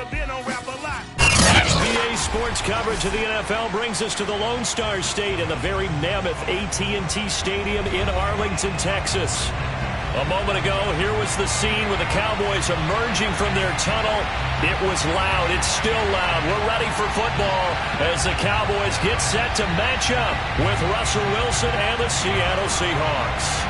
PA Sports coverage of the NFL brings us to the Lone Star State and the very mammoth AT&T Stadium in Arlington, Texas. A moment ago, here was the scene with the Cowboys emerging from their tunnel. It was loud. It's still loud. We're ready for football as the Cowboys get set to match up with Russell Wilson and the Seattle Seahawks.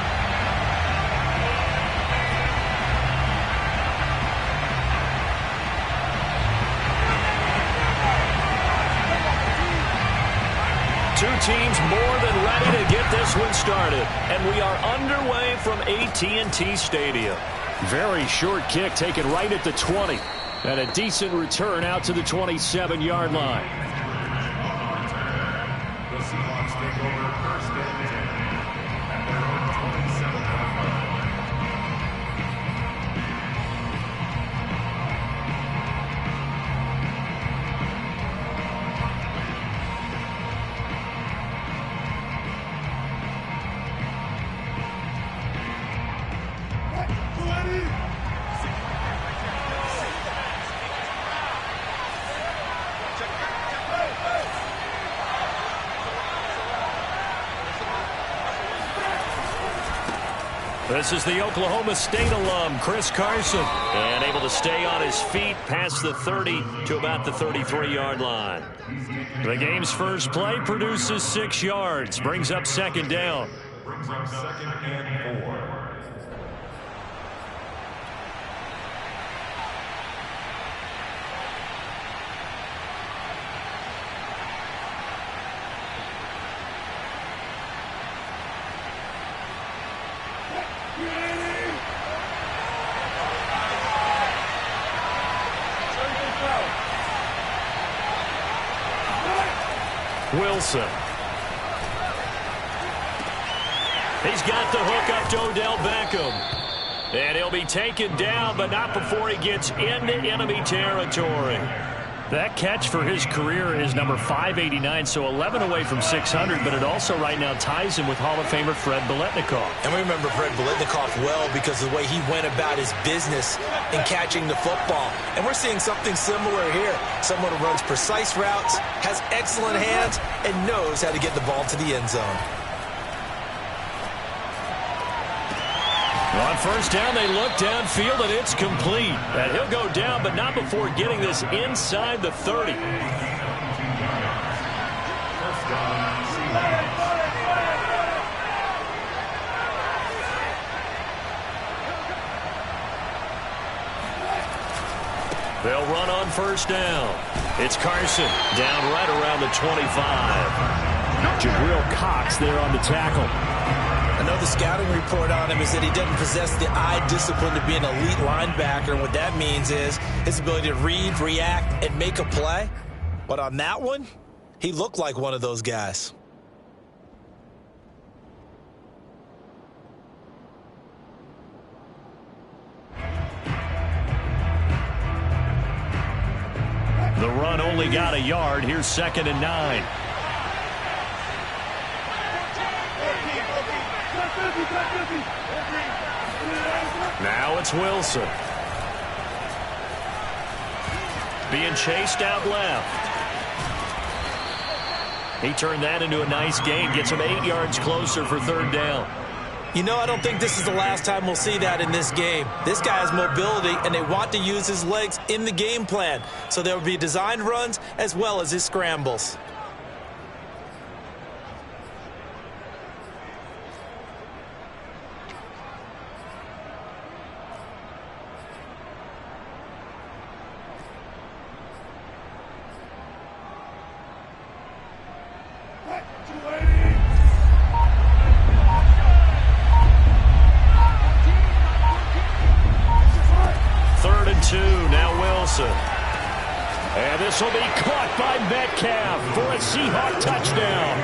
Two teams more than ready to get this one started. And we are underway from AT&T Stadium. Very short kick taken right at the 20. And a decent return out to the 27-yard line. The Seahawks take over first and 10 at their own 27-yard line. This is the Oklahoma State alum, Chris Carson, and able to stay on his feet past the 30 to about the 33-yard line. The game's first play produces 6 yards, brings up second down. Brings up second and 4. Wilson. He's got the hook up to Odell Beckham. And he'll be taken down, but not before he gets into enemy territory. That catch for his career is number 589, so 11 away from 600, but it also right now ties him with Hall of Famer Fred Biletnikoff. And we remember Fred Biletnikoff well because of the way he went about his business in catching the football. And we're seeing something similar here. Someone who runs precise routes, has excellent hands, and knows how to get the ball to the end zone. On first down, they look downfield, and it's complete. And he'll go down, but not before getting this inside the 30. They'll run on first down. It's Carson down right around the 25. Jabril Cox there on the tackle. I know the scouting report on him is that he doesn't possess the eye discipline to be an elite linebacker. And what that means is his ability to read, react, and make a play. But on that one, he looked like one of those guys. The run only got a yard. Here's 2nd and 9. Now it's Wilson. Being chased out left. He turned that into a nice gain. Gets him 8 yards closer for 3rd down. You know, I don't think this is the last time we'll see that in this game. This guy has mobility, and they want to use his legs in the game plan. So there will be designed runs as well as his scrambles. And this will be caught by Metcalf for a Seahawk touchdown.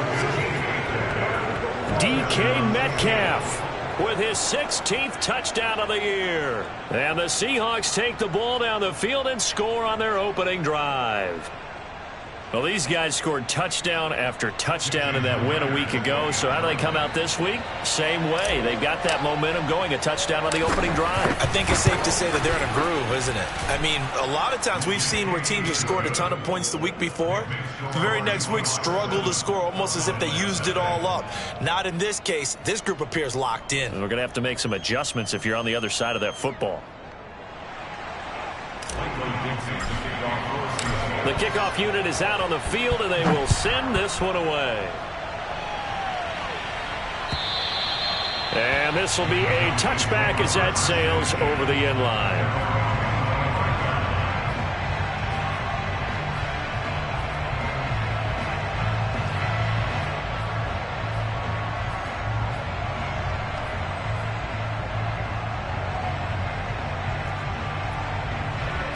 DK Metcalf with his 16th touchdown of the year. And the Seahawks take the ball down the field and score on their opening drive. Well, these guys scored touchdown after touchdown in that win a week ago. So how do they come out this week? Same way. They've got that momentum going, a touchdown on the opening drive. I think it's safe to say that they're in a groove, isn't it? I mean, a lot of times we've seen where teams have scored a ton of points the week before. The very next week struggle to score almost as if they used it all up. Not in this case. This group appears locked in. And we're going to have to make some adjustments if you're on the other side of that football. The kickoff unit is out on the field, and they will send this one away. And this will be a touchback as that sails over the end line.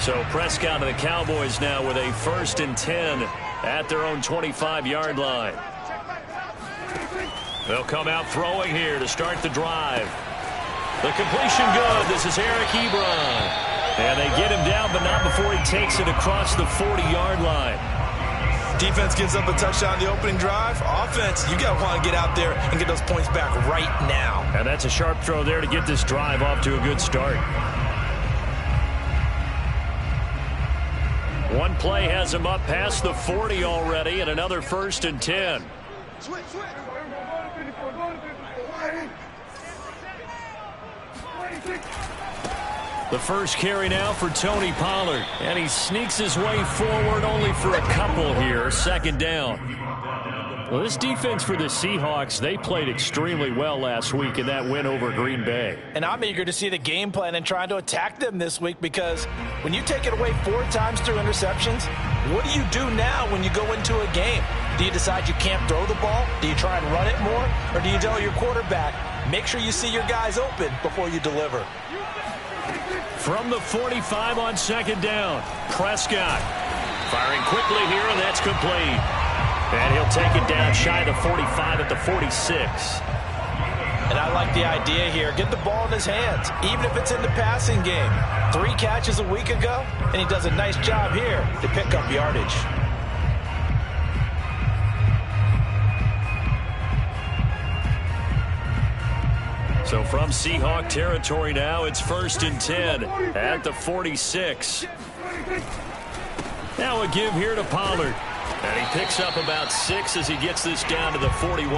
So Prescott and the Cowboys now with a 1st and 10 at their own 25-yard line. They'll come out throwing here to start the drive. The completion good. This is Eric Ebron. And they get him down, but not before he takes it across the 40-yard line. Defense gives up a touchdown on the opening drive. Offense, you got to want to get out there and get those points back right now. And that's a sharp throw there to get this drive off to a good start. One play has him up past the 40 already, and another 1st and 10. The first carry now for Tony Pollard, and he sneaks his way forward only for a couple here. 2nd down. Well, this defense for the Seahawks, they played extremely well last week in that win over Green Bay. And I'm eager to see the game plan and trying to attack them this week, because when you take it away 4 times through interceptions, what do you do now when you go into a game? Do you decide you can't throw the ball? Do you try and run it more? Or do you tell your quarterback, make sure you see your guys open before you deliver? From the 45 on 2nd down, Prescott firing quickly here, and that's complete. And he'll take it down shy of the 45 at the 46. And I like the idea here. Get the ball in his hands, even if it's in the passing game. 3 catches a week ago, and he does a nice job here to pick up yardage. So from Seahawk territory now, it's 1st and 10 at the 46. Now a give here to Pollard. And he picks up about 6 as he gets this down to the 41.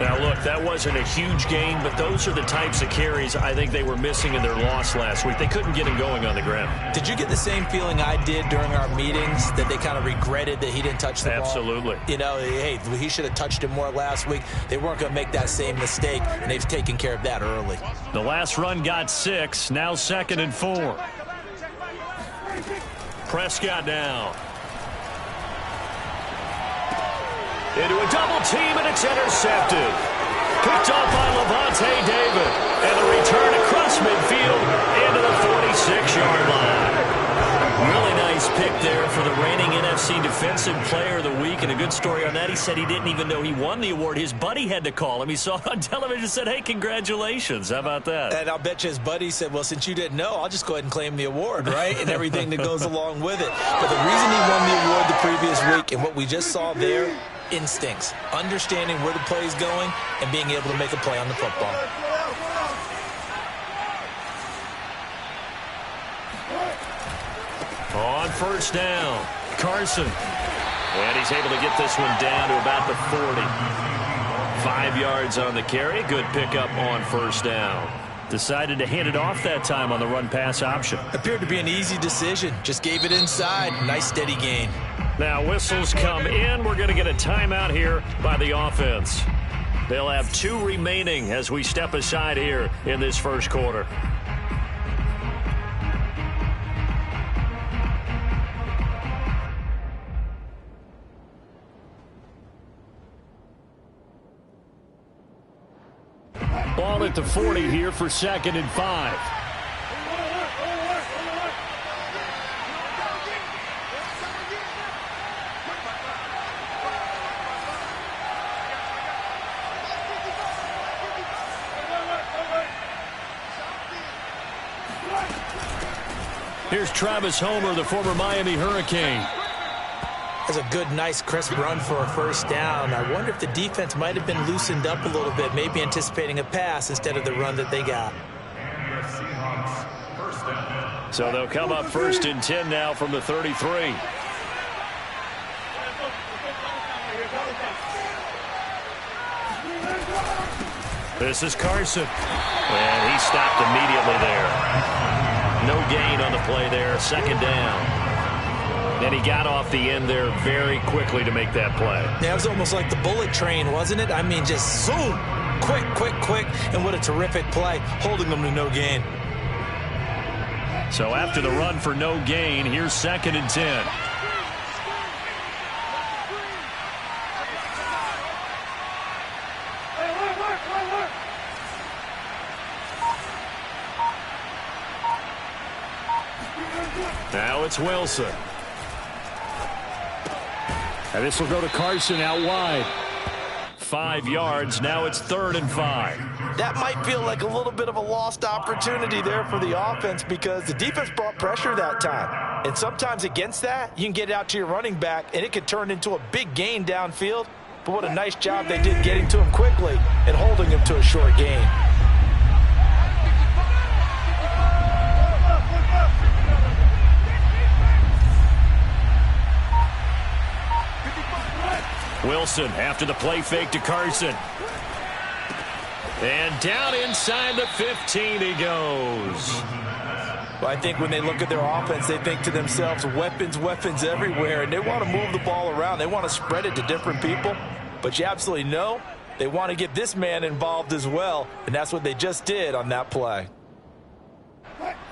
Now, look, that wasn't a huge gain, but those are the types of carries I think they were missing in their loss last week. They couldn't get him going on the ground. Did you get the same feeling I did during our meetings, that they kind of regretted that he didn't touch the ball? Absolutely. You know, hey, he should have touched it more last week. They weren't going to make that same mistake, and they've taken care of that early. The last run got 6, now 2nd and 4. Prescott now. Into a double team, and it's intercepted. Picked off by Lavonte David. And a return across midfield into the 46-yard line. Really nice pick there for the reigning NFC Defensive Player of the Week. And a good story on that. He said he didn't even know he won the award. His buddy had to call him. He saw it on television and said, hey, congratulations. How about that? And I'll bet you his buddy said, well, since you didn't know, I'll just go ahead and claim the award, right? And everything that goes along with it. But the reason he won the award the previous week, and what we just saw there, instincts, understanding where the play is going, and being able to make a play on the football. On 1st down, Carson. And he's able to get this one down to about the 40. 5 yards on the carry. Good pickup on 1st down. Decided to hand it off that time on the run-pass option. Appeared to be an easy decision. Just gave it inside. Nice steady gain. Now whistles come in. We're going to get a timeout here by the offense. They'll have 2 remaining as we step aside here in this 1st quarter. Ball at the 40 here for 2nd and 5. Here's Travis Homer, the former Miami Hurricane. That's a good, nice, crisp run for a first down. I wonder if the defense might have been loosened up a little bit, maybe anticipating a pass instead of the run that they got. And the Seahawks, first down. So they'll come up 1st and 10 now from the 33. This is Carson. And he stopped immediately there. No gain on the play there. 2nd down. And he got off the end there very quickly to make that play. Yeah, it was almost like the bullet train, wasn't it? I mean, just zoom. Quick, quick, quick. And what a terrific play, holding them to no gain. So after the run for no gain, here's 2nd and 10. Now it's Wilson. And this will go to Carson out wide. 5 yards. Now it's 3rd and 5. That might feel like a little bit of a lost opportunity there for the offense because the defense brought pressure that time. And sometimes against that, you can get it out to your running back, and it could turn into a big gain downfield. But what a nice job they did getting to him quickly and holding him to a short gain. Wilson after the play fake to Carson. And down inside the 15 he goes. Well, I think when they look at their offense, they think to themselves, weapons, weapons everywhere, and they want to move the ball around. They want to spread it to different people. But you absolutely know they want to get this man involved as well, and that's what they just did on that play.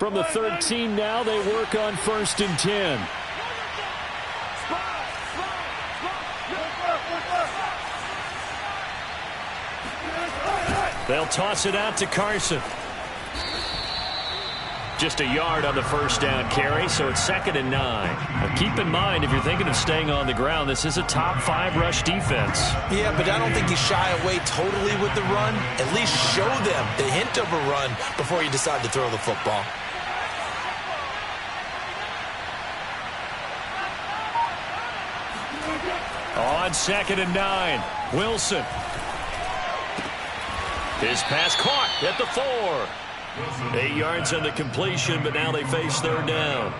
From the 13 now, they work on 1st and 10. They'll toss it out to Carson. Just a yard on the 1st down carry, so it's 2nd and 9. Now keep in mind, if you're thinking of staying on the ground, this is a top 5 rush defense. Yeah, but I don't think you shy away totally with the run. At least show them the hint of a run before you decide to throw the football. On 2nd and 9, Wilson. His pass caught at the 4. 8 yards on the completion, but now they face 3rd down.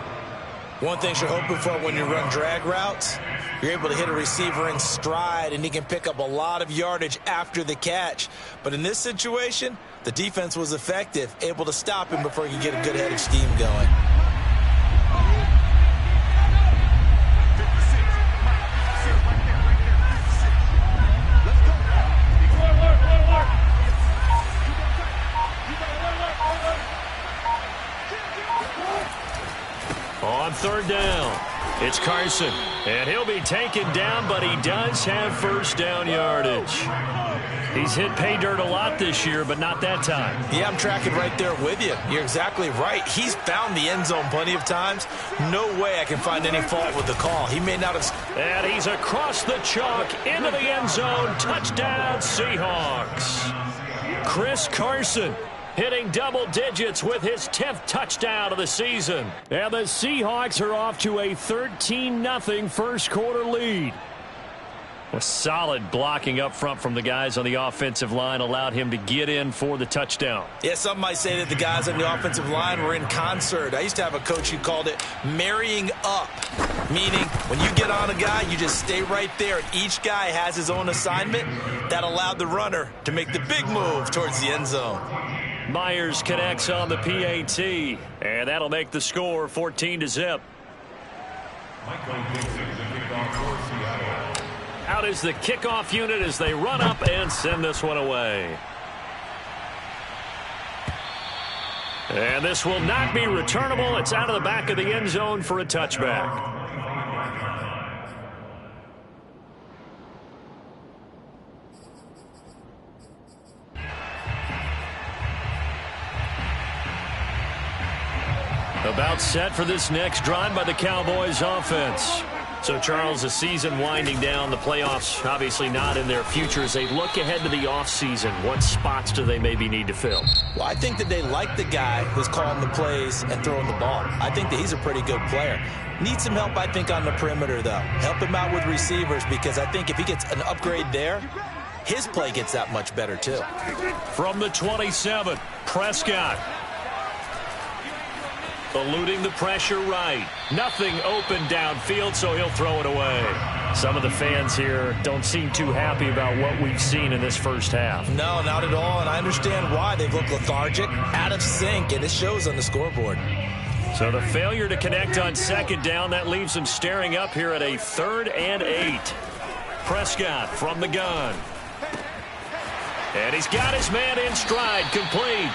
One thing you're hoping for when you run drag routes, you're able to hit a receiver in stride, and he can pick up a lot of yardage after the catch. But in this situation, the defense was effective, able to stop him before he could get a good head of steam going. On 3rd down, it's Carson, and he'll be taken down, but he does have 1st down yardage. He's hit pay dirt a lot this year, but not that time. Yeah, I'm tracking right there with you. You're exactly right. He's found the end zone plenty of times. No way I can find any fault with the call. He may not have... And he's across the chalk into the end zone. Touchdown, Seahawks. Chris Carson hitting double digits with his 10th touchdown of the season. And the Seahawks are off to a 13-0 first quarter lead. A solid blocking up front from the guys on the offensive line allowed him to get in for the touchdown. Yeah, some might say that the guys on the offensive line were in concert. I used to have a coach who called it marrying up, meaning when you get on a guy, you just stay right there, and each guy has his own assignment. That allowed the runner to make the big move towards the end zone. Myers connects on the PAT, and that'll make the score 14-0. Michael Dixon, the kickoff for Seattle. Out is the kickoff unit as they run up and send this one away. And this will not be returnable. It's out of the back of the end zone for a touchback. About set for this next drive by the Cowboys offense. So, Charles, the season winding down, the playoffs obviously not in their future. As they look ahead to the offseason, what spots do they maybe need to fill? Well, I think that they like the guy who's calling the plays and throwing the ball. I think that he's a pretty good player. Needs some help, I think, on the perimeter, though. Help him out with receivers, because I think if he gets an upgrade there, his play gets that much better, too. From the 27, Prescott. Eluding the pressure right. Nothing open downfield, so he'll throw it away. Some of the fans here don't seem too happy about what we've seen in this first half. No, not at all, and I understand why. They've looked lethargic, out of sync, and it shows on the scoreboard. So the failure to connect on second down, that leaves them staring up here at a 3rd and 8. Prescott from the gun. And he's got his man in stride, complete.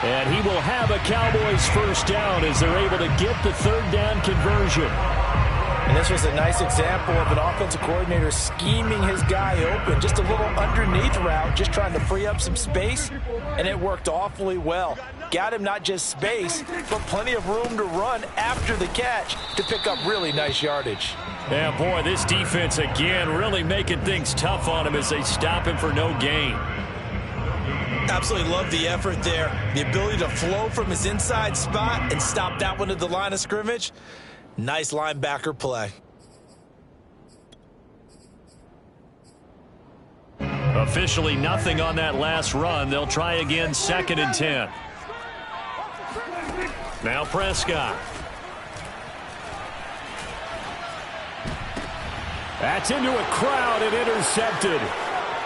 And he will have a Cowboys first down as they're able to get the 3rd down conversion. And this was a nice example of an offensive coordinator scheming his guy open. Just a little underneath route, just trying to free up some space, and it worked awfully well. Got him not just space, but plenty of room to run after the catch to pick up really nice yardage. Yeah, boy, this defense again really making things tough on him as they stop him for no gain. Absolutely love the effort there. The ability to flow from his inside spot and stop that one at the line of scrimmage. Nice linebacker play. Officially nothing on that last run. They'll try again, 2nd and 10. Now Prescott. That's into a crowd and intercepted.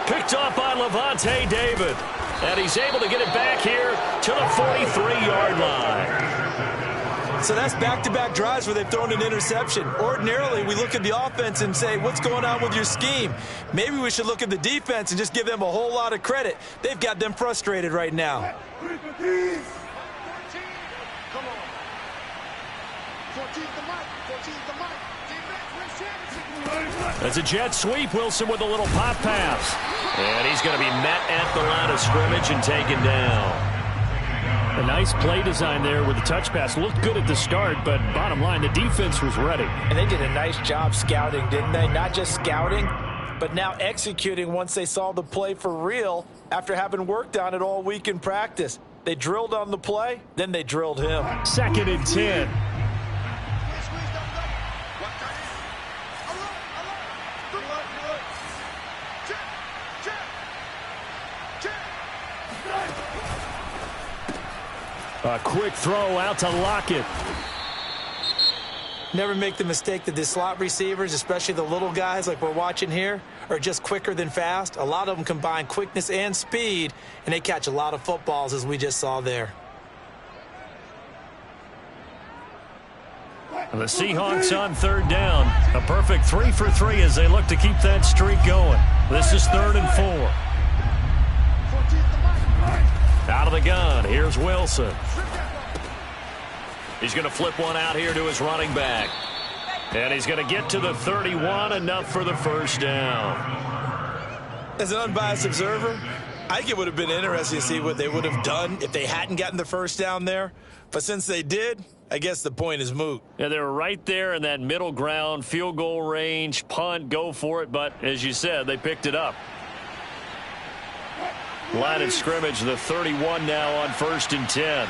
Picked off by Lavonte David. And he's able to get it back here to the 43-yard line. So that's back-to-back drives where they've thrown an interception. Ordinarily, we look at the offense and say, what's going on with your scheme? Maybe we should look at the defense and just give them a whole lot of credit. They've got them frustrated right now. That's a jet sweep. Wilson with a little pop pass. And he's going to be met at the line of scrimmage and taken down. A nice play design there with the touch pass. Looked good at the start, but bottom line, the defense was ready. And they did a nice job scouting, didn't they? Not just scouting, but now executing once they saw the play for real after having worked on it all week in practice. They drilled on the play, then they drilled him. 2nd and 10. A quick throw out to Lockett. Never make the mistake that the slot receivers, especially the little guys like we're watching here, are just quicker than fast. A lot of them combine quickness and speed, and they catch a lot of footballs, as we just saw there. And the Seahawks on 3rd down. A perfect 3 for 3 as they look to keep that streak going. This is 3rd and 4. Out of the gun, here's Wilson. He's going to flip one out here to his running back. And he's going to get to the 31, enough for the first down. As an unbiased observer, I think it would have been interesting to see what they would have done if they hadn't gotten the first down there. But since they did, I guess the point is moot. Yeah, they were right there in that middle ground, field goal range, punt, go for it. But as you said, they picked it up. Line of scrimmage, the 31 now on 1st and 10.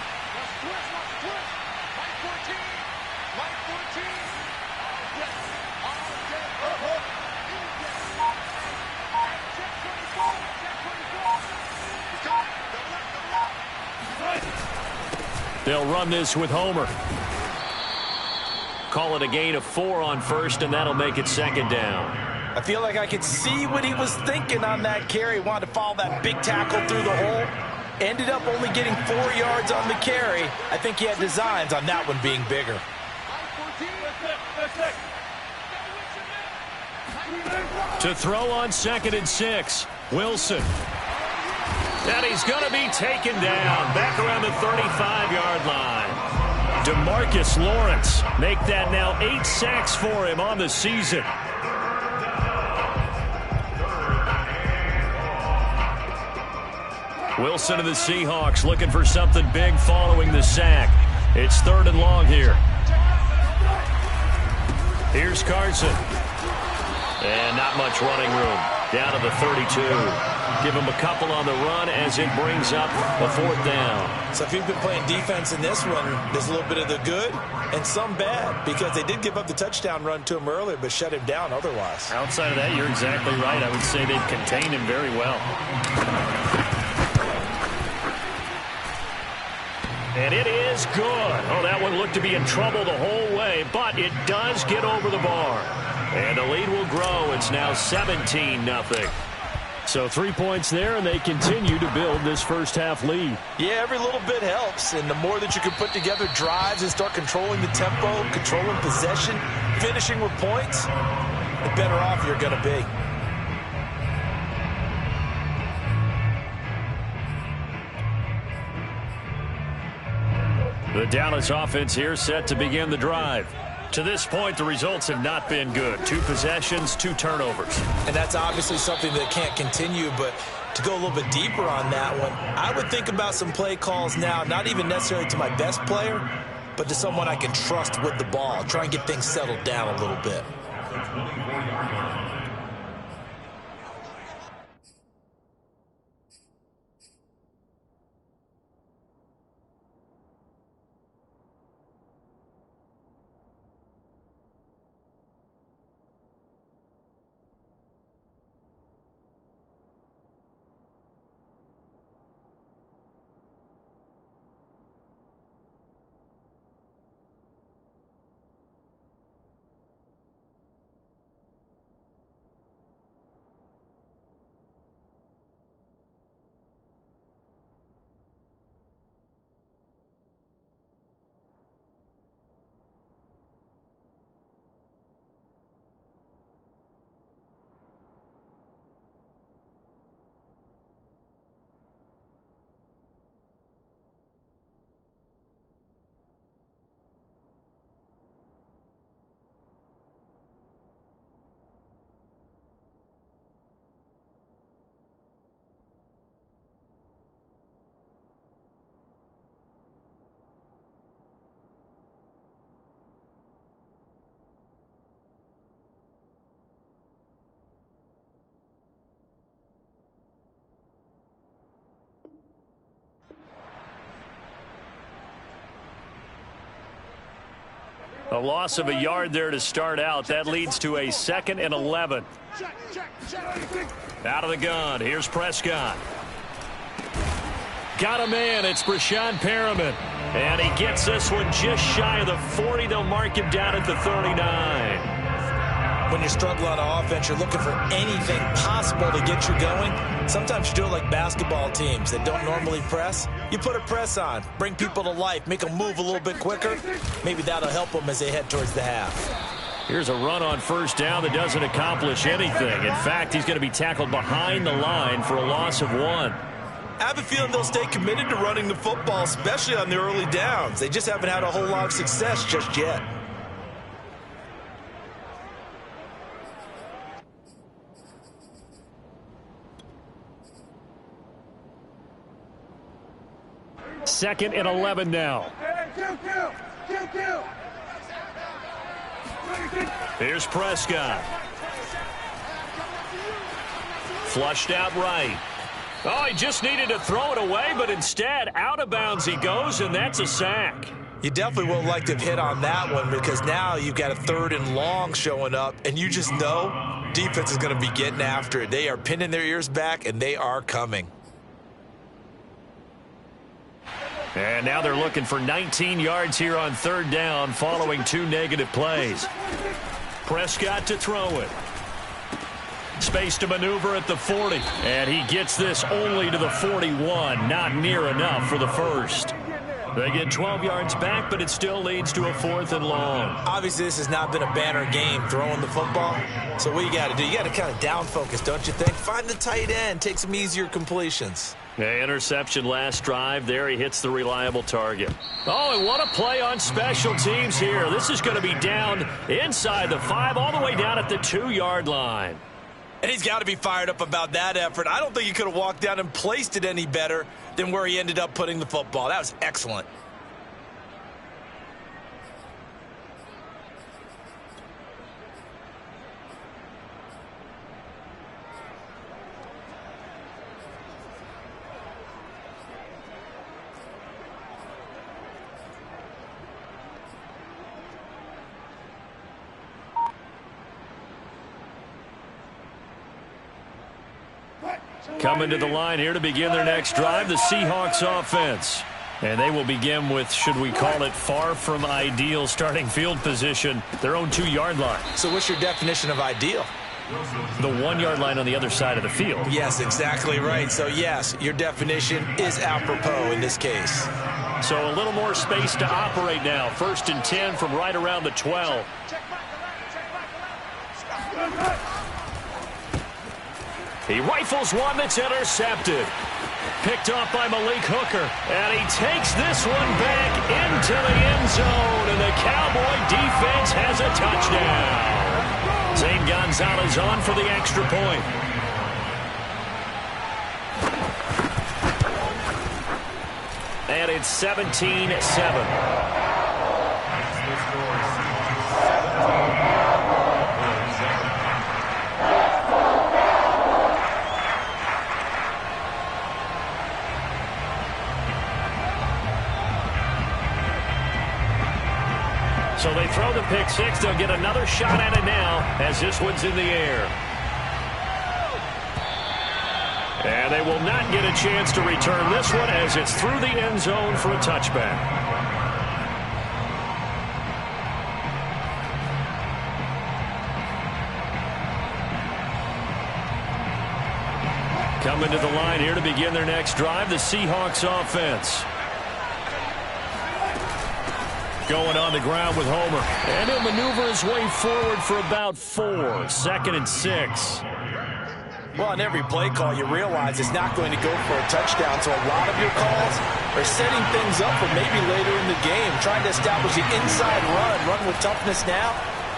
They'll run this with Homer. Call it a gain of 4 on 1st, and that'll make it 2nd down. I feel like I could see what he was thinking on that carry. Wanted to follow that big tackle through the hole. Ended up only getting 4 yards on the carry. I think he had designs on that one being bigger. To throw on 2nd and 6, Wilson. And he's going to be taken down back around the 35-yard line. DeMarcus Lawrence make that now 8 sacks for him on the season. Wilson of the Seahawks looking for something big following the sack. It's 3rd and long here. Here's Carson. And not much running room. Down to the 32. Give him a couple on the run as it brings up a 4th down. So if you've been playing defense in this one, there's a little bit of the good and some bad, because they did give up the touchdown run to him earlier but shut him down otherwise. Outside of that, you're exactly right. I would say they've contained him very well. And it is good. Oh, that one looked to be in trouble the whole way, but it does get over the bar. And the lead will grow. It's now 17-0. So 3 points there, and they continue to build this first half lead. Yeah, every little bit helps, and the more that you can put together drives and start controlling the tempo, controlling possession, finishing with points, the better off you're going to be. The Dallas offense here set to begin the drive. To this point, the results have not been good. 2 possessions, 2 turnovers. And that's obviously something that can't continue, but to go a little bit deeper on that one, I would think about some play calls now, not even necessarily to my best player, but to someone I can trust with the ball. Try and get things settled down a little bit. A loss of a yard there to start out. That leads to a 2nd and 11. Out of the gun. Here's Prescott. Got a man. It's Breshad Perriman. And he gets this one just shy of the 40. They'll mark him down at the 39. When you're struggling on offense, you're looking for anything possible to get you going. Sometimes you do it like basketball teams that don't normally press. You put a press on, bring people to life, make them move a little bit quicker. Maybe that'll help them as they head towards the half. Here's a run on 1st down that doesn't accomplish anything. In fact, he's going to be tackled behind the line for a loss of 1. I have a feeling they'll stay committed to running the football, especially on the early downs. They just haven't had a whole lot of success just yet. Second and 11 now. Here's Prescott. Flushed out right. Oh, he just needed to throw it away, but instead, out of bounds he goes, and that's a sack. You definitely would like to have hit on that one, because now you've got a 3rd and long showing up, and you just know defense is going to be getting after it. They are pinning their ears back, and they are coming. And now they're looking for 19 yards here on 3rd down following 2 negative plays. Prescott to throw it. Space to maneuver at the 40. And he gets this only to the 41. Not near enough for the first. They get 12 yards back, but it still leads to a 4th and long. Obviously, this has not been a banner game throwing the football. So what you got to do, you got to kind of down focus, don't you think? Find the tight end, take some easier completions. Interception last drive. There he hits the reliable target. Oh, and what a play on special teams here. This is going to be down inside the 5, all the way down at the 2-yard line. And he's got to be fired up about that effort. I don't think he could have walked down and placed it any better than where he ended up putting the football. That was excellent. Coming to the line here to begin their next drive, the Seahawks offense. And they will begin with, should we call it, far from ideal starting field position, their own 2-yard line. So what's your definition of ideal? The 1-yard line on the other side of the field. Yes, exactly right. So, yes, your definition is apropos in this case. So a little more space to operate now. 1st and 10 from right around the 12. He rifles one that's intercepted. Picked off by Malik Hooker. And he takes this one back into the end zone. And the Cowboy defense has a touchdown. Zane Gonzalez on for the extra point. And it's 17-7. So they throw the pick six. They'll get another shot at it now as this one's in the air. And they will not get a chance to return this one as it's through the end zone for a touchback. Coming to the line here to begin their next drive, the Seahawks offense. Going on the ground with Homer. And he'll maneuver his way forward for about 4. 2nd and 6. Well, on every play call, you realize it's not going to go for a touchdown. So a lot of your calls are setting things up for maybe later in the game, trying to establish the inside run with toughness now.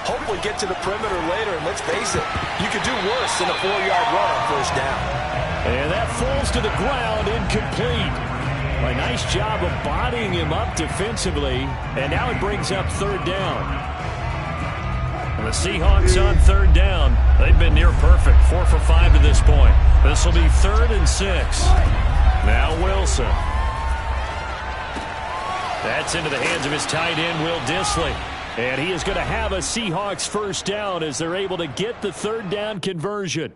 Hopefully get to the perimeter later. And let's face it, you could do worse than a 4-yard run on 1st down. And that falls to the ground, incomplete. A nice job of bodying him up defensively, and now it brings up 3rd down. And the Seahawks on 3rd down. They've been near perfect, 4 for 5 to this point. This will be 3rd and 6. Now Wilson. That's into the hands of his tight end, Will Dissly. And he is going to have a Seahawks 1st down as they're able to get the 3rd down conversion.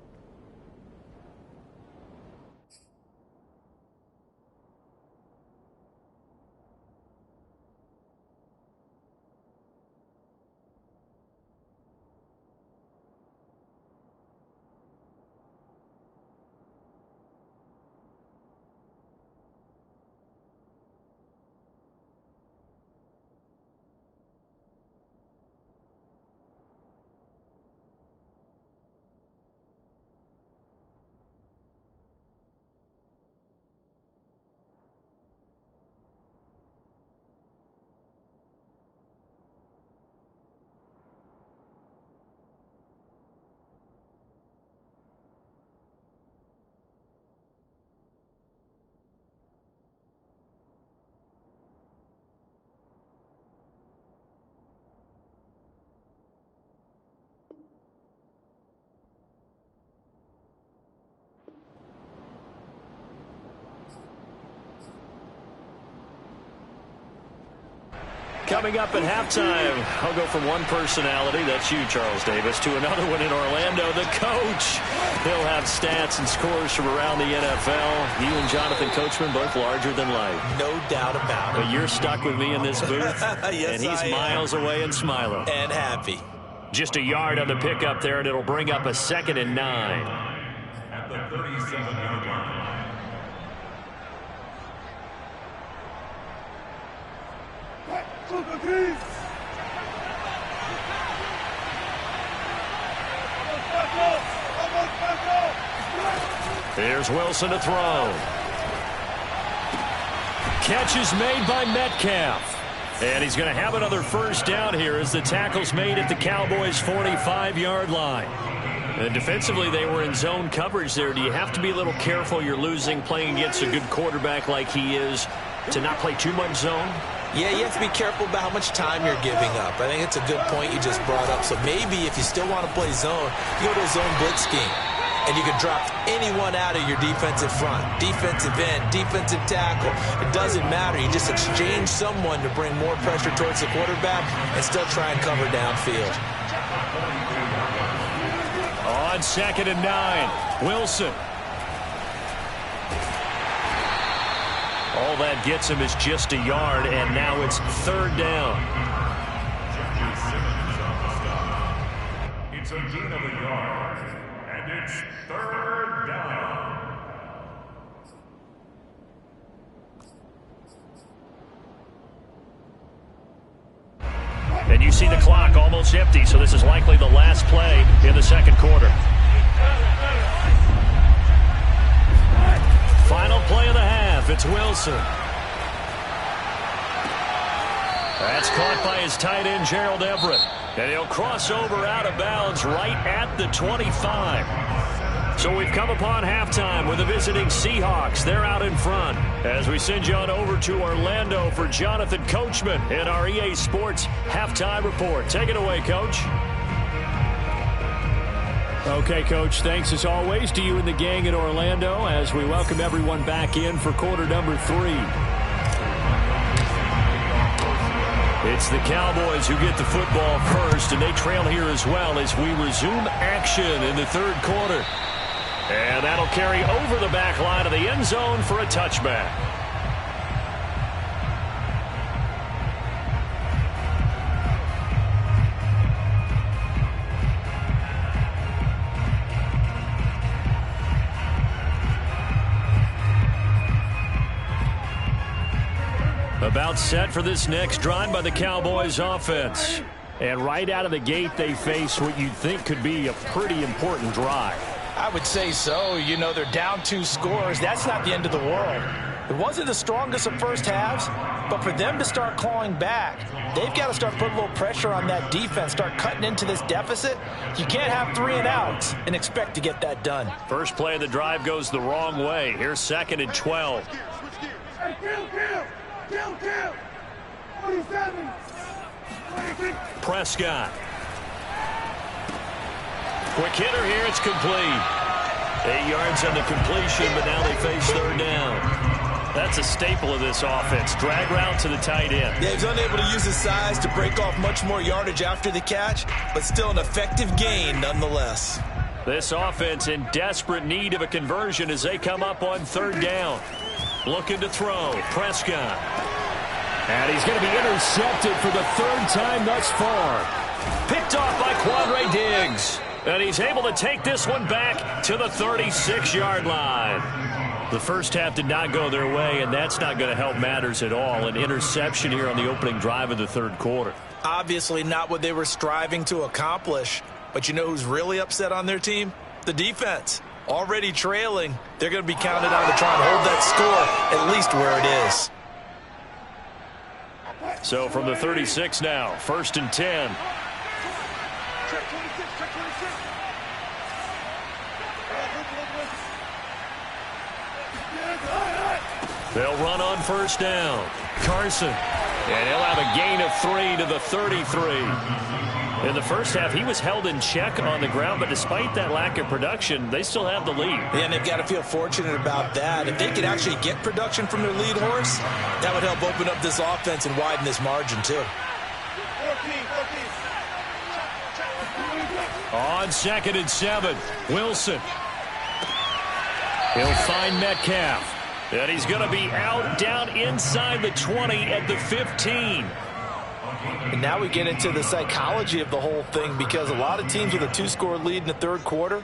Coming up at halftime, I'll go from one personality, that's you, Charles Davis, to another one in Orlando, the coach. He'll have stats and scores from around the NFL. You and Jonathan Coachman, both larger than life. No doubt about it. But you're stuck with me in this booth, yes, and he's miles away and smiling. And happy. Just a yard on the pickup there, and it'll bring up a 2nd and 9. At the 37-yard line. Here's Wilson to throw. Catch is made by Metcalf. And he's going to have another 1st down here as the tackle's made at the Cowboys' 45-yard line. And defensively, they were in zone coverage there. Do you have to be a little careful? You're losing, playing against a good quarterback like he is, to not play too much zone? Yeah, you have to be careful about how much time you're giving up. I think it's a good point you just brought up. So maybe if you still want to play zone, you go to a zone blitz scheme. And you can drop anyone out of your defensive front, defensive end, defensive tackle. It doesn't matter. You just exchange someone to bring more pressure towards the quarterback and still try and cover downfield. On 2nd and 9, Wilson. All that gets him is just a yard, and now it's third down. It's a gain of a yard, and it's third down. And you see the clock almost empty, so this is likely the last play in the second quarter. Final play of the half. It's Wilson. That's caught by his tight end, Gerald Everett. And he'll cross over out of bounds right at the 25. So we've come upon halftime with the visiting Seahawks. They're out in front. As we send you on over to Orlando for Jonathan Coachman in our EA Sports Halftime Report. Take it away, Coach. Okay, Coach, thanks as always to you and the gang in Orlando as we welcome everyone back in for quarter number 3. It's the Cowboys who get the football first, and they trail here as well as we resume action in the third quarter. And that'll carry over the back line of the end zone for a touchback. About set for this next drive by the Cowboys offense. And right out of the gate, they face what you'd think could be a pretty important drive. I would say so. You know, they're down 2 scores. That's not the end of the world. It wasn't the strongest of first halves, but for them to start clawing back, they've got to start putting a little pressure on that defense, start cutting into this deficit. You can't have 3 and outs and expect to get that done. First play of the drive goes the wrong way. Here's 2nd and 12. Prescott. Quick hitter here. It's complete. 8 yards on the completion, but now they face third down. That's a staple of this offense. Drag route to the tight end. Yeah, he's unable to use his size to break off much more yardage after the catch, but still an effective gain nonetheless. This offense in desperate need of a conversion as they come up on third down. Looking to throw. Prescott. And he's going to be intercepted for the 3rd time thus far. Picked off by Quandre Diggs. And he's able to take this one back to the 36-yard line. The first half did not go their way, and that's not going to help matters at all. An interception here on the opening drive of the third quarter. Obviously not what they were striving to accomplish. But you know who's really upset on their team? The defense. Already trailing. They're going to be counted on to try and hold that score at least where it is. So from the 36 now, 1st and 10. They'll run on first down. Carson. And he'll have a gain of 3 to the 33. In the first half, he was held in check on the ground, but despite that lack of production, they still have the lead. Yeah, and they've got to feel fortunate about that. If they could actually get production from their lead horse, that would help open up this offense and widen this margin, too. On 2nd and 7, Wilson. He'll find Metcalf. And he's going to be out down inside the 20 at the 15. And now we get into the psychology of the whole thing, because a lot of teams with a 2-score lead in the third quarter,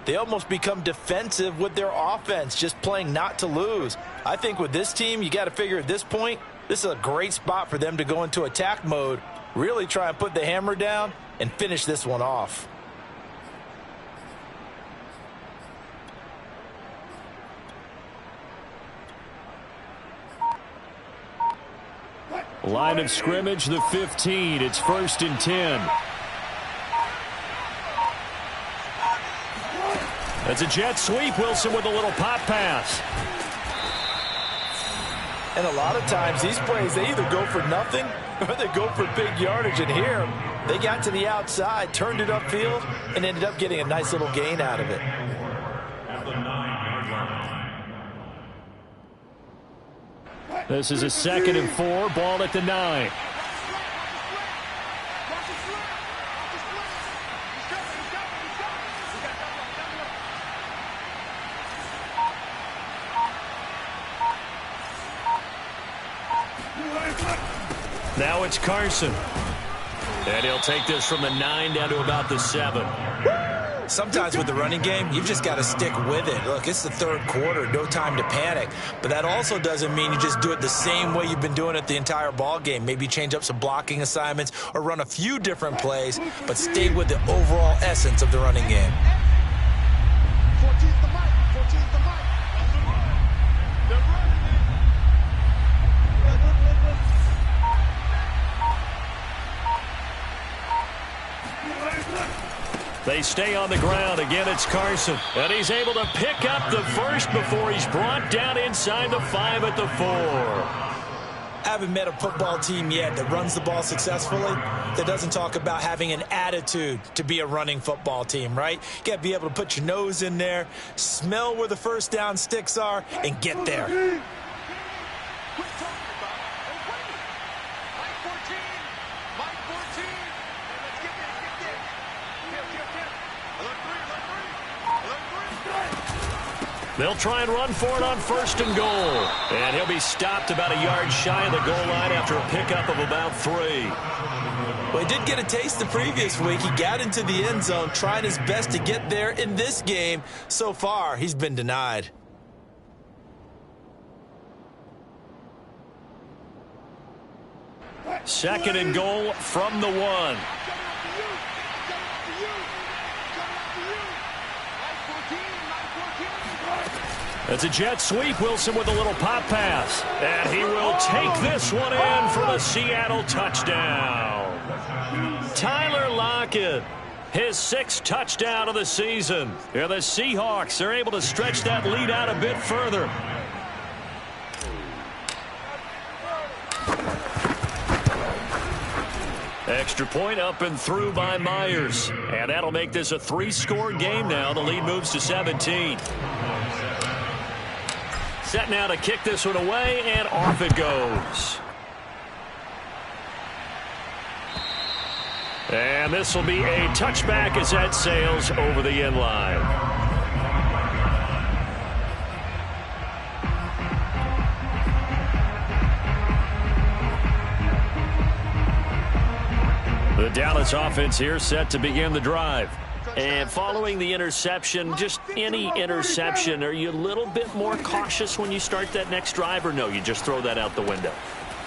they almost become defensive with their offense, just playing not to lose. I think with this team, you got to figure at this point, this is a great spot for them to go into attack mode, really try and put the hammer down and finish this one off. Line of scrimmage, the 15. It's 1st and 10. That's a jet sweep. Wilson with a little pop pass. And a lot of times these plays, they either go for nothing or they go for big yardage. And here, they got to the outside, turned it upfield, and ended up getting a nice little gain out of it. This is a 2nd and 4. Ball at the 9. Now it's Carson. And he'll take this from the 9 down to about the 7. Sometimes with the running game, you've just got to stick with it. Look, it's the third quarter, no time to panic. But that also doesn't mean you just do it the same way you've been doing it the entire ball game. Maybe change up some blocking assignments or run a few different plays, but stay with the overall essence of the running game. 14th the mic. 14th the mic. They're running They stay on the ground. Again, it's Carson. And he's able to pick up the first before he's brought down inside the 5 at the 4. Haven't met a football team yet that runs the ball successfully that doesn't talk about having an attitude to be a running football team, right? You got to be able to put your nose in there, smell where the first down sticks are, and get there. They'll try and run for it on 1st and goal. And he'll be stopped about a yard shy of the goal line after a pickup of about 3. Well, he did get a taste the previous week. He got into the end zone, trying his best to get there in this game. So far, he's been denied. Second and goal from the 1. It's a jet sweep. Wilson with a little pop pass. And he will take this one in for the Seattle touchdown. Tyler Lockett, his 6th touchdown of the season. And the Seahawks are able to stretch that lead out a bit further. Extra point up and through by Myers. And that'll make this a 3-score game now. The lead moves to 17. Set now to kick this one away, and off it goes. And this will be a touchback as that sails over the end line. The Dallas offense here set to begin the drive. And following the interception, just any interception, are you a little bit more cautious when you start that next drive, or no, you just throw that out the window?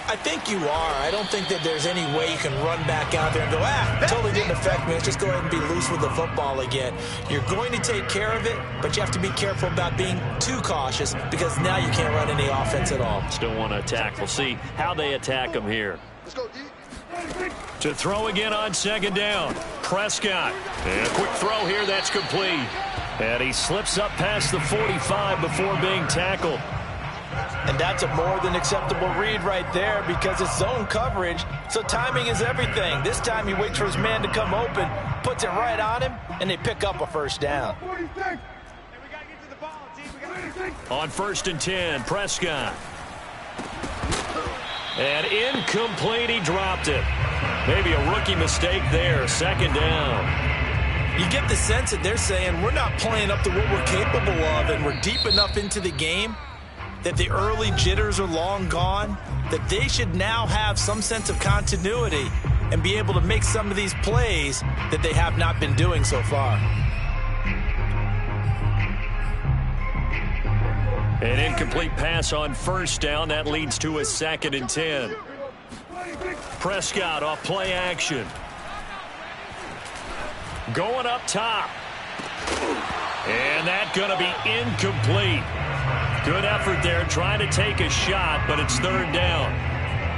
I think you are. I don't think that there's any way you can run back out there and go, totally didn't affect me. Let's just go ahead and be loose with the football again. You're going to take care of it, but you have to be careful about being too cautious because now you can't run any offense at all. Still want to attack. We'll see how they attack them here. To throw again on 2nd down. Prescott. And a quick throw here. That's complete. And he slips up past the 45 before being tackled. And that's a more than acceptable read right there because it's zone coverage, so timing is everything. This time he waits for his man to come open, puts it right on him, and they pick up a 1st down. On 1st and 10, Prescott. And incomplete, he dropped it. Maybe a rookie mistake there, 2nd down. You get the sense that they're saying we're not playing up to what we're capable of, and we're deep enough into the game that the early jitters are long gone, that they should now have some sense of continuity and be able to make some of these plays that they have not been doing so far. An incomplete pass on 1st down. That leads to a 2nd and 10. Prescott off play action. Going up top. And that's going to be incomplete. Good effort there trying to take a shot, but it's 3rd down.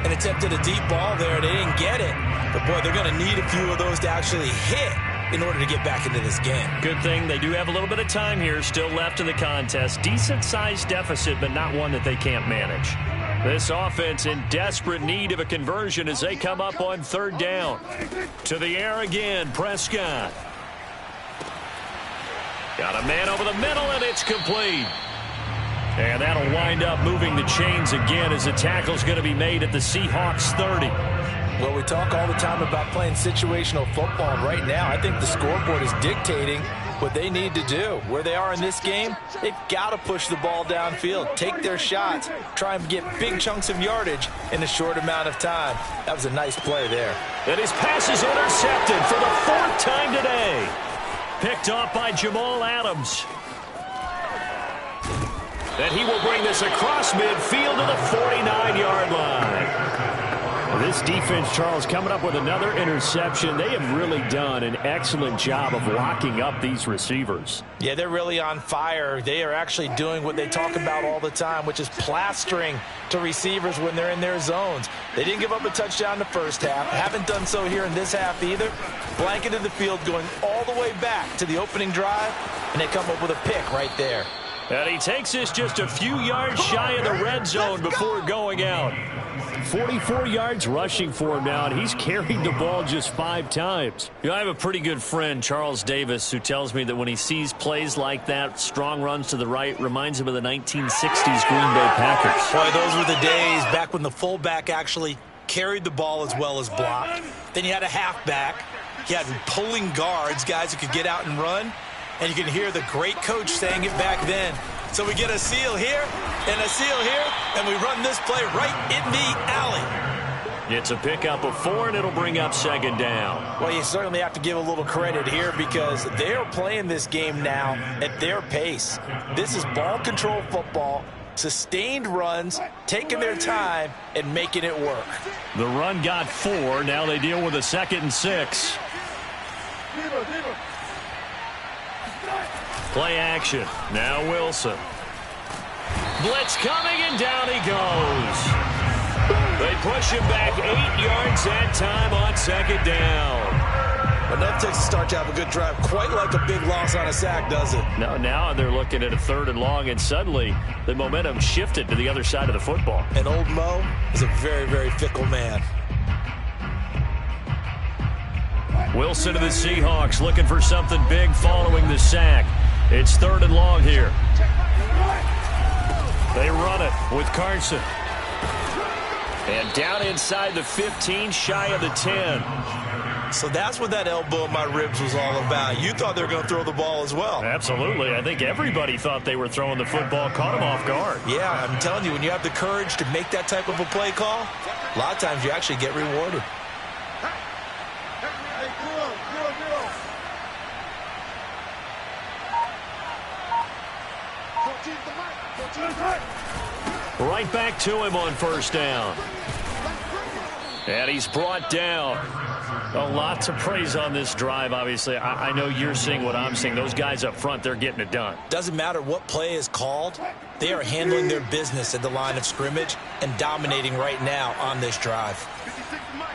And attempted a deep ball there. They didn't get it. But, boy, they're going to need a few of those to actually hit in order to get back into this game. Good thing they do have a little bit of time here still left in the contest. Decent-sized deficit, but not one that they can't manage. This offense in desperate need of a conversion as they come up on 3rd down. To the air again, Prescott. Got a man over the middle, and it's complete. And that'll wind up moving the chains again as the tackle's going to be made at the Seahawks 30. Well, we talk all the time about playing situational football, and right now I think the scoreboard is dictating what they need to do. Where they are in this game, they've got to push the ball downfield, take their shots, try and get big chunks of yardage in a short amount of time. That was a nice play there. And his pass is intercepted for the 4th time today. Picked off by Jamal Adams. And he will bring this across midfield to the 49-yard line. This defense, Charles, coming up with another interception. They have really done an excellent job of locking up these receivers. Yeah, they're really on fire. They are actually doing what they talk about all the time, which is plastering to receivers when they're in their zones. They didn't give up a touchdown in the first half. Haven't done so here in this half either. Blanketed the field going all the way back to the opening drive, and they come up with a pick right there. And he takes this just a few yards shy of the red zone before going out. 44 yards rushing for him now, and he's carried the ball just 5 times. You know, I have a pretty good friend, Charles Davis, who tells me that when he sees plays like that, strong runs to the right, reminds him of the 1960s Green Bay Packers. Boy, those were the days back when the fullback actually carried the ball as well as blocked. Then you had a halfback. You had pulling guards, guys who could get out and run. And you can hear the great coach saying it back then. So we get a seal here and a seal here, and we run this play right in the alley. It's a pickup of 4, and it'll bring up 2nd down. Well, you certainly have to give a little credit here because they're playing this game now at their pace. This is ball control football, sustained runs, taking their time, and making it work. The run got 4. Now they deal with a 2nd and 6. Play action. Now Wilson. Blitz coming, and down he goes. They push him back 8 yards that time on 2nd down. Enough takes to start to have a good drive. Quite like a big loss on a sack, does it? Now they're looking at a 3rd and long, and suddenly the momentum shifted to the other side of the football. And old Mo is a very, very fickle man. Wilson to the Seahawks looking for something big following the sack. It's 3rd and long here. They run it with Carson. And down inside the 15, shy of the 10. So that's what that elbow in my ribs was all about. You thought they were going to throw the ball as well. Absolutely. I think everybody thought they were throwing the football, caught him off guard. Yeah, I'm telling you, when you have the courage to make that type of a play call, a lot of times you actually get rewarded. Right back to him on 1st down. And he's brought down. A lot to praise on this drive, obviously. I know you're seeing what I'm seeing. Those guys up front, they're getting it done. Doesn't matter what play is called. They are handling their business at the line of scrimmage and dominating right now on this drive. 56 to Mike.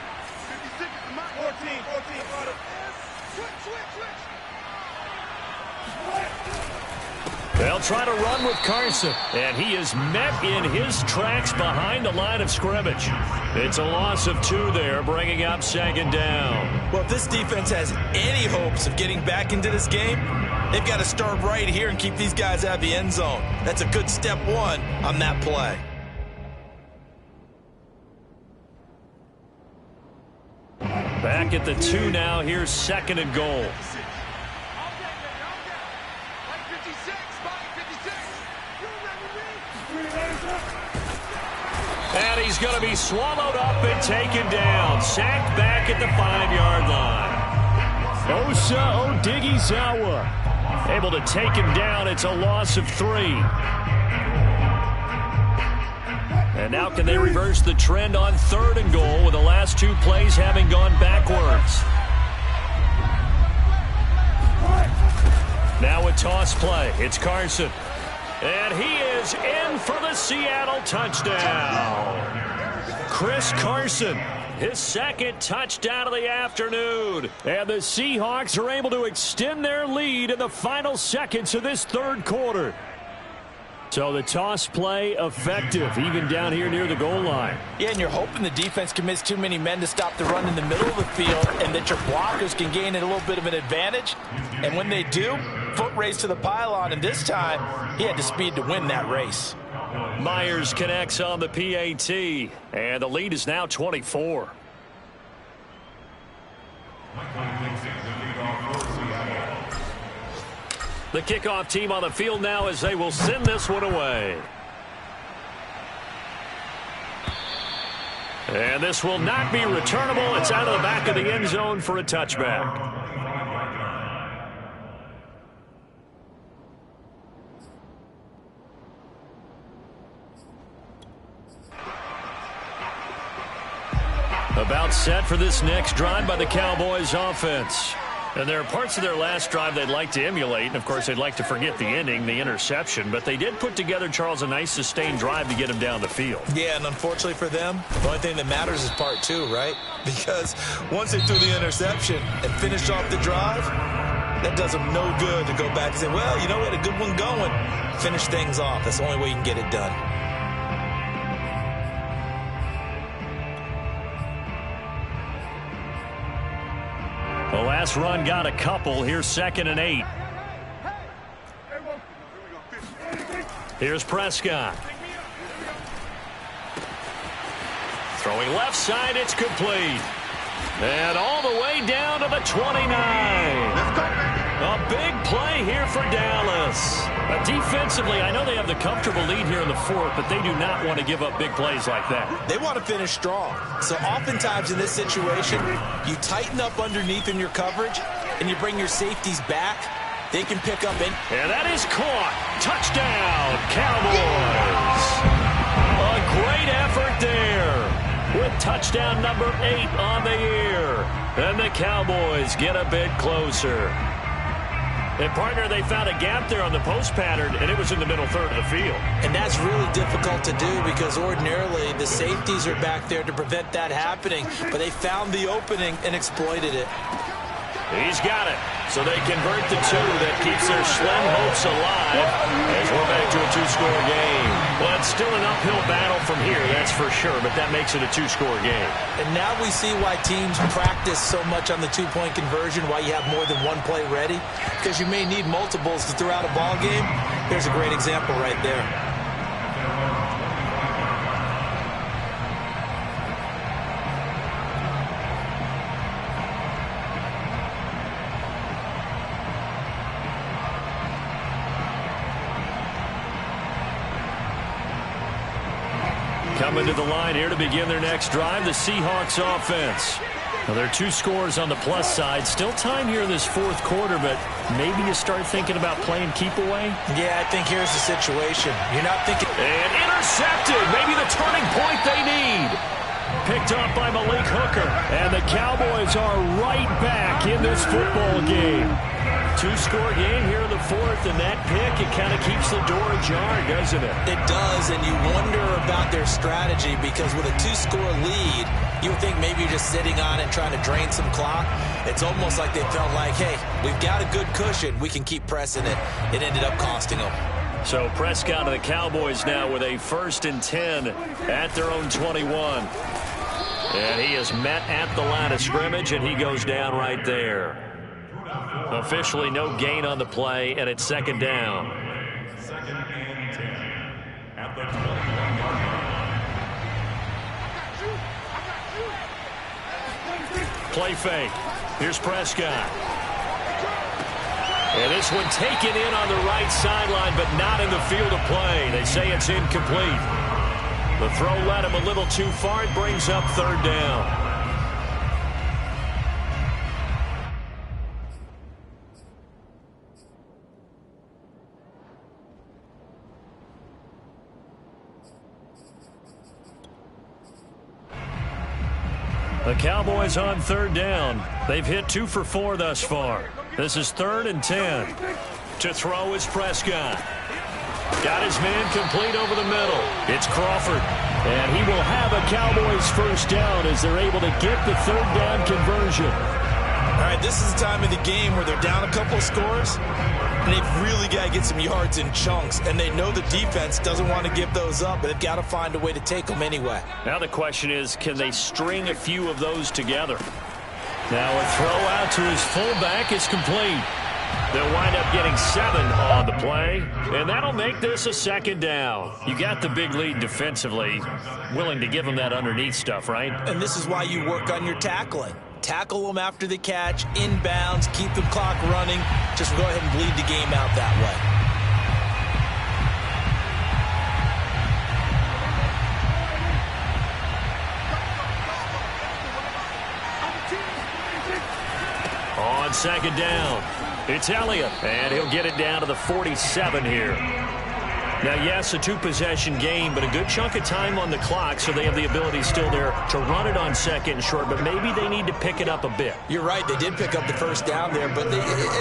56 to Mike. 14. They'll try to run with Carson, and he is met in his tracks behind the line of scrimmage. It's a loss of 2 there, bringing up 2nd down. Well, if this defense has any hopes of getting back into this game, they've got to start right here and keep these guys out of the end zone. That's a good step 1 on that play. Back at the 2 now. Here's 2nd and goal. And he's going to be swallowed up and taken down. Sacked back at the 5-yard line. Osa Odighizuwa able to take him down. It's a loss of 3. And now can they reverse the trend on 3rd and goal with the last 2 plays having gone backwards? Now a toss play. It's Carson. And he is in for the Seattle touchdown. Chris Carson, his 2nd touchdown of the afternoon. And the Seahawks are able to extend their lead in the final seconds of this 3rd quarter. So the toss play effective, even down here near the goal line. Yeah, and you're hoping the defense commits too many men to stop the run in the middle of the field and that your blockers can gain a little bit of an advantage. And when they do, foot race to the pylon, and this time he had the speed to win that race. Myers connects on the PAT, and the lead is now 24. The kickoff team on the field now as they will send this one away. And this will not be returnable. It's out of the back of the end zone for a touchback. About set for this next drive by the Cowboys offense. And there are parts of their last drive they'd like to emulate. And, of course, they'd like to forget the ending, the interception. But they did put together, Charles, a nice sustained drive to get him down the field. Yeah, and unfortunately for them, the only thing that matters is part two, right? Because once they threw the interception and finished off the drive, that does them no good to go back and say, well, you know what, a good one going. Finish things off. That's the only way you can get it done. The last run got a couple. Here's 2nd and 8. Here's Prescott. Throwing left side, it's complete. And all the way down to the 29. A big play here for Dallas. Defensively, I know they have the comfortable lead here in the fourth, but they do not want to give up big plays like that. They want to finish strong. So oftentimes in this situation, you tighten up underneath in your coverage, and you bring your safeties back. They can pick up in. And that is caught. Touchdown, Cowboys. A great effort there with touchdown number 8 on the year. And the Cowboys get a bit closer. And, partner, they found a gap there on the post pattern, and it was in the middle third of the field. And that's really difficult to do because ordinarily the safeties are back there to prevent that happening. But they found the opening and exploited it. He's got it. So they convert the 2. That keeps their slim hopes alive as we're back to a 2-score game. Well, it's still an uphill battle from here, that's for sure, but that makes it a 2-score game. And now we see why teams practice so much on the 2-point conversion, why you have more than one play ready, because you may need multiples to throw out a ball game. Here's a great example right there. Coming to the line here to begin their next drive, the Seahawks offense. Now, there are 2 scores on the plus side. Still time here in this fourth quarter, but maybe you start thinking about playing keep away? Yeah, I think here's the situation. You're not thinking. And intercepted. Maybe the turning point they need. Picked up by Malik Hooker. And the Cowboys are right back in this football game. 2-score game here in the fourth, and that pick, it kind of keeps the door ajar, doesn't it? It does, and you wonder about their strategy because with a 2-score lead, you would think maybe you're just sitting on it trying to drain some clock. It's almost like they felt like, hey, we've got a good cushion. We can keep pressing it. It ended up costing them. So Prescott and the Cowboys now with a 1st and 10 at their own 21. And he is met at the line of scrimmage, and he goes down right there. Officially no gain on the play, and it's 2nd down. 2nd and 10 at the 21-yard line. Play fake. Here's Prescott. And this one taken in on the right sideline, but not in the field of play. They say it's incomplete. The throw led him a little too far. It brings up 3rd down. The Cowboys on 3rd down. They've hit 2 for 4 thus far. This is 3rd and 10. To throw is Prescott. Got his man complete over the middle. It's Crawford. And he will have a Cowboys 1st down as they're able to get the 3rd down conversion. All right, this is the time of the game where they're down a couple of scores, and they've really got to get some yards in chunks, and they know the defense doesn't want to give those up, but they've got to find a way to take them anyway. Now the question is, can they string a few of those together? Now a throw out to his fullback is complete. They'll wind up getting 7 on the play, and that'll make this a 2nd down. You got the big lead defensively, willing to give them that underneath stuff, right? And this is why you work on your tackling. tackle them after the catch, inbounds, keep the clock running. Just go ahead and bleed the game out that way. On second down, it's Elliott, and he'll get it down to the 47 here. Now, yes, a two-possession game, but a good chunk of time on the clock, so they have the ability still there to run it on second and short, but maybe they need to pick it up a bit. You're right. They did pick up the first down there, but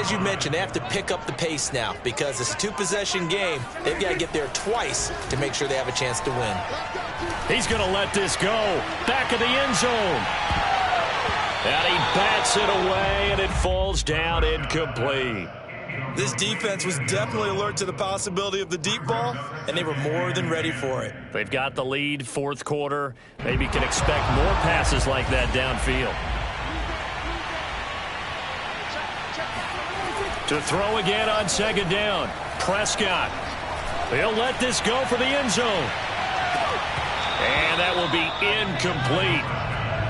as you mentioned, they have to pick up the pace now because it's a two-possession game. They've got to get there twice to make sure they have a chance to win. He's going to let this go. Back of the end zone. And he bats it away, and it falls down incomplete. This defense was definitely alert to the possibility of the deep ball, and they were more than ready for it. They've got the lead, fourth quarter. Maybe can expect more passes like that downfield. To throw again on second down. Prescott. He'll let this go for the end zone. And that will be incomplete.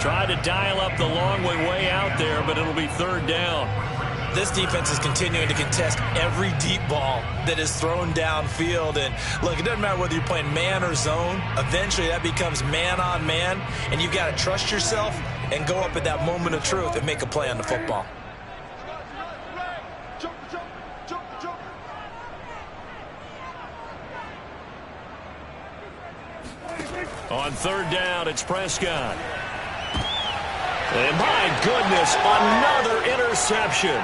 Tried to dial up the long way out there, but it'll be third down. This defense is continuing to contest every deep ball that is thrown downfield. And, look, it doesn't matter whether you're playing man or zone. Eventually, that becomes man-on-man, and you've got to trust yourself and go up at that moment of truth and make a play on the football. On third down, it's Prescott. And my goodness, another interception.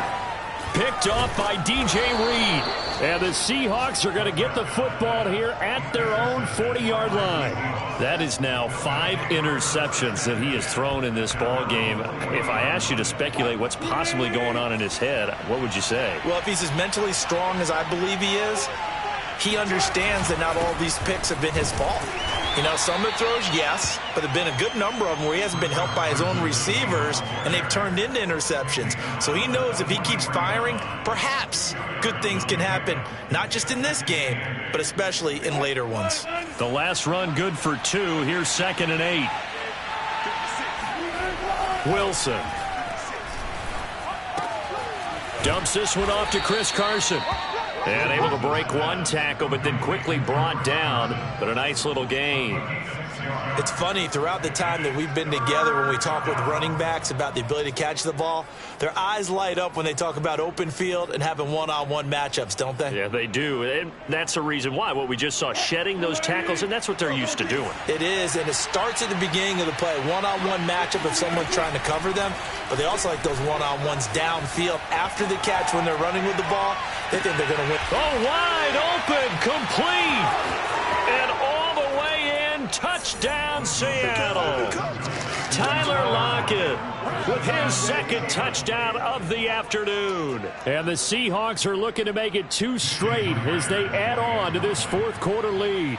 Picked off by DJ Reed. And the Seahawks are going to get the football here at their own 40-yard line. That is now 5 interceptions that he has thrown in this ball game. If I asked you to speculate what's possibly going on in his head, what would you say? Well, if he's as mentally strong as I believe he is, he understands that not all these picks have been his fault. You know, some of the throws, yes, but there have been a good number of them where he hasn't been helped by his own receivers, and they've turned into interceptions. So he knows if he keeps firing, perhaps good things can happen, not just in this game, but especially in later ones. The last run good for 2. Here's 2nd and 8. Wilson. Dumps this one off to Chris Carson. And able to break one tackle, but then quickly brought down. But a nice little gain. It's funny, throughout the time that we've been together, when we talk with running backs about the ability to catch the ball, their eyes light up when they talk about open field and having one-on-one matchups, don't they? Yeah, they do. And that's the reason why. What we just saw, shedding those tackles, and that's what they're used to doing. It is, and it starts at the beginning of the play. One-on-one matchup if someone's trying to cover them, but they also like those one-on-ones downfield after the catch when they're running with the ball. They think they're going to win. Oh, wide open, complete, and all the way in, touchdown Seattle. Tyler Lockett with his second touchdown of the afternoon. And the Seahawks are looking to make it 2 straight as they add on to this fourth quarter lead.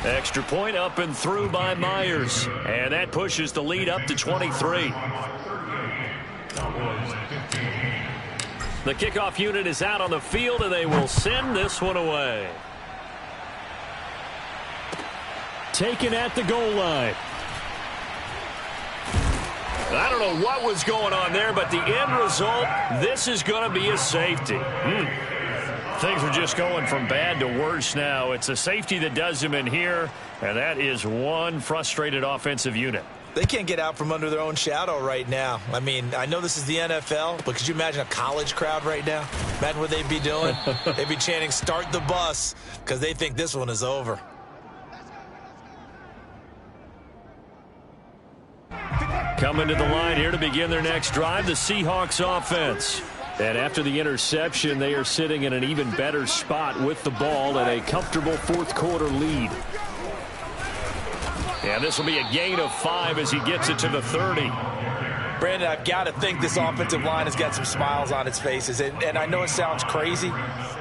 Extra point up and through by Myers. And that pushes the lead up to 23. The kickoff unit is out on the field, and they will send this one away. Taken at the goal line. I don't know what was going on there, but the end result, this is going to be a safety. Things are just going from bad to worse now. It's a safety that does them in here, and that is one frustrated offensive unit. They can't get out from under their own shadow right now. I mean, I know this is the NFL, but could you imagine a college crowd right now? Imagine what they'd be doing. They'd be chanting, "Start the bus," because they think this one is over. Coming to the line here to begin their next drive, the Seahawks offense. And after the interception, they are sitting in an even better spot with the ball and a comfortable fourth quarter lead. And this will be a gain of 5 as he gets it to the 30. Brandon, I've got to think this offensive line has got some smiles on its faces. And I know it sounds crazy,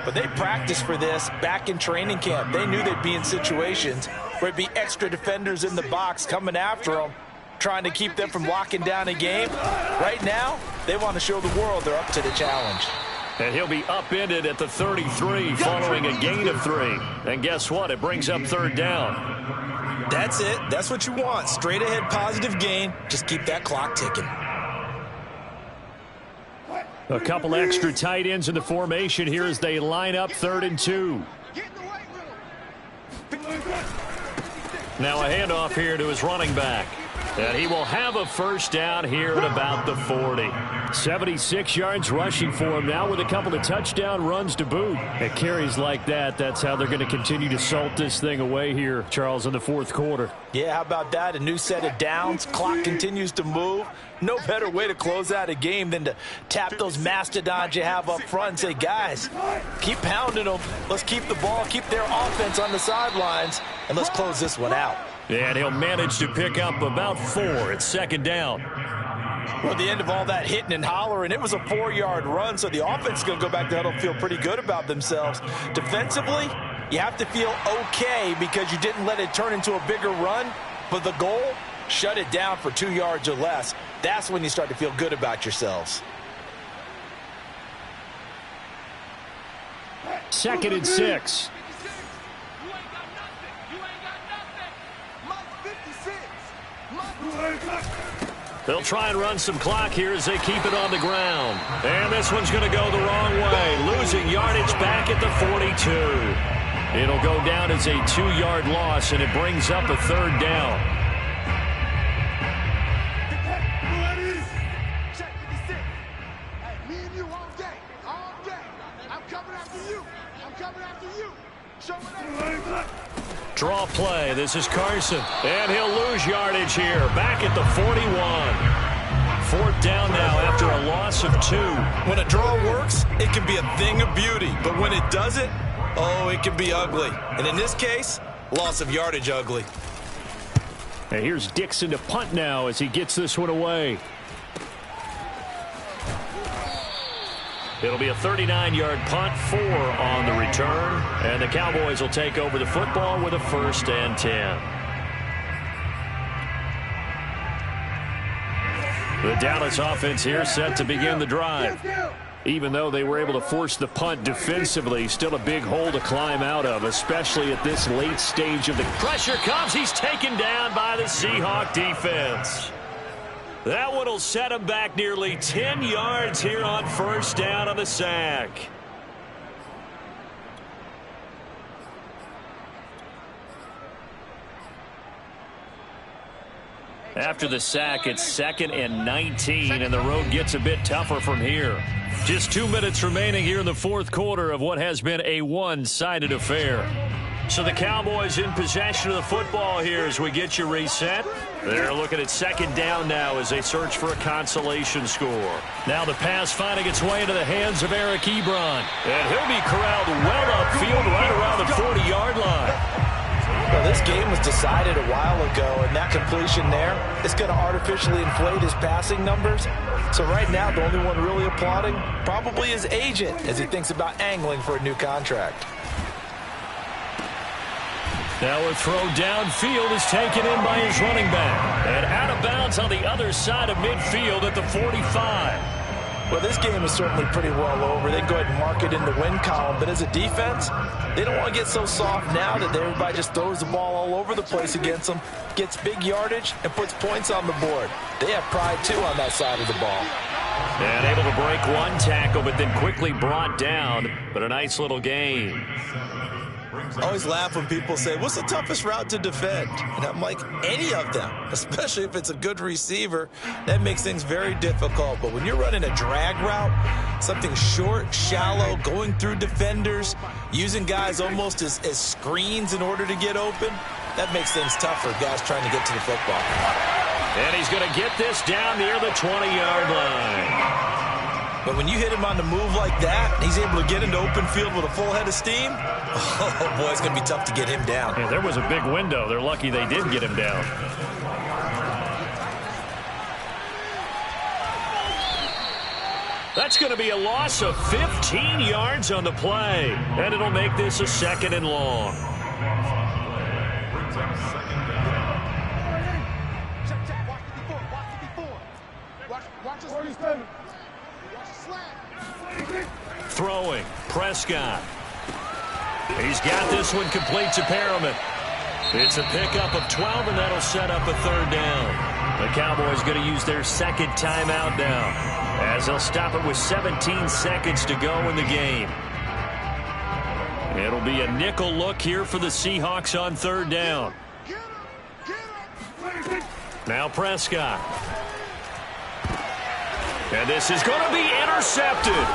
but they practiced for this back in training camp. They knew they'd be in situations where it'd be extra defenders in the box coming after them, trying to keep them from locking down a game. Right now, they want to show the world they're up to the challenge. And he'll be upended at the 33 following a gain of 3. And guess what? It brings up third down. That's it. That's what you want. Straight ahead positive gain. Just keep that clock ticking. A couple extra tight ends in the formation here as they line up 3rd and 2. Now a handoff here to his running back. And he will have a first down here at about the 40. 76 yards rushing for him now with a couple of touchdown runs to boot. At carries like that, that's how they're going to continue to salt this thing away here, Charles, in the 4th quarter. Yeah, how about that? A new set of downs. Clock continues to move. No better way to close out a game than to tap those mastodons you have up front and say, guys, keep pounding them. Let's keep the ball, keep their offense on the sidelines, and let's close this one out. And he'll manage to pick up about 4 at 2nd down. Well, at the end of all that hitting and hollering, it was a 4-yard run, so the offense is going to go back to huddle, feel pretty good about themselves. Defensively, you have to feel okay because you didn't let it turn into a bigger run, but the goal, shut it down for 2 yards or less. That's when you start to feel good about yourselves. 2nd and 6. They'll try and run some clock here as they keep it on the ground. And this one's going to go the wrong way. Losing yardage back at the 42. It'll go down as a 2-yard loss, and it brings up a 3rd down. Draw play. This is Carson. And he'll lose yardage here. Back at the 41. 4th down now after a loss of 2. When a draw works, it can be a thing of beauty. But when it doesn't, oh, it can be ugly. And in this case, loss of yardage ugly. And here's Dixon to punt now as he gets this one away. It'll be a 39-yard punt, 4 on the return. And the Cowboys will take over the football with a 1st and 10. The Dallas offense here set to begin the drive. Even though they were able to force the punt defensively, still a big hole to climb out of, especially at this late stage of the pressure comes. He's taken down by the Seahawk defense. That one will set him back nearly 10 yards here on 1st down on the sack. After the sack, it's 2nd and 19, and the road gets a bit tougher from here. Just 2 minutes remaining here in the 4th quarter of what has been a one-sided affair. So the Cowboys in possession of the football here as we get you reset. They're looking at 2nd down now as they search for a consolation score. Now the pass finding its way into the hands of Eric Ebron. And he'll be corralled well upfield right around the 40-yard line. Well, this game was decided a while ago, and that completion there is going to artificially inflate his passing numbers. So right now, the only one really applauding probably his agent as he thinks about angling for a new contract. Now a throw downfield is taken in by his running back. And out of bounds on the other side of midfield at the 45. Well, this game is certainly pretty well over. They can go ahead and mark it in the win column. But as a defense, they don't want to get so soft now that everybody just throws the ball all over the place against them, gets big yardage, and puts points on the board. They have pride, too, on that side of the ball. And able to break one tackle, but then quickly brought down. But a nice little gain. I always laugh when people say, what's the toughest route to defend? And I'm like, any of them, especially if it's a good receiver. That makes things very difficult. But when you're running a drag route, something short, shallow, going through defenders, using guys almost as screens in order to get open, that makes things tough for guys trying to get to the football. And he's going to get this down near the 20-yard line. But when you hit him on the move like that, he's able to get into open field with a full head of steam, oh, boy, it's going to be tough to get him down. Yeah, there was a big window. They're lucky they did get him down. That's going to be a loss of 15 yards on the play. And it'll make this a 2nd and long. Prescott. He's got this one complete to Perriman. It's a pickup of 12, and that'll set up a third down. The Cowboys going to use their second timeout now, as they'll stop it with 17 seconds to go in the game. It'll be a nickel look here for the Seahawks on third down. Now Prescott. And this is going to be intercepted.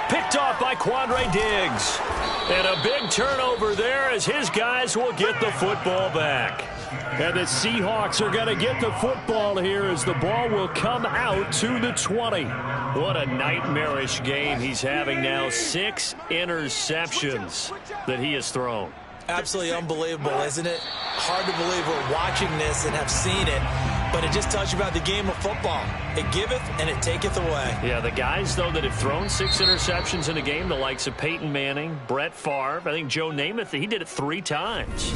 Picked off by Quandre Diggs. And a big turnover there as his guys will get the football back. And the Seahawks are going to get the football here as the ball will come out to the 20. What a nightmarish game he's having now. 6 interceptions that he has thrown. Absolutely unbelievable, isn't it? Hard to believe we're watching this and have seen it, but it just tells you about the game of football. It giveth and it taketh away. Yeah, the guys, though, that have thrown 6 interceptions in a game, the likes of Peyton Manning, Brett Favre, I think Joe Namath, he did it 3 times.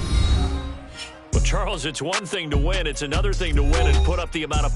Well, Charles, it's one thing to win. It's another thing to win and put up the amount of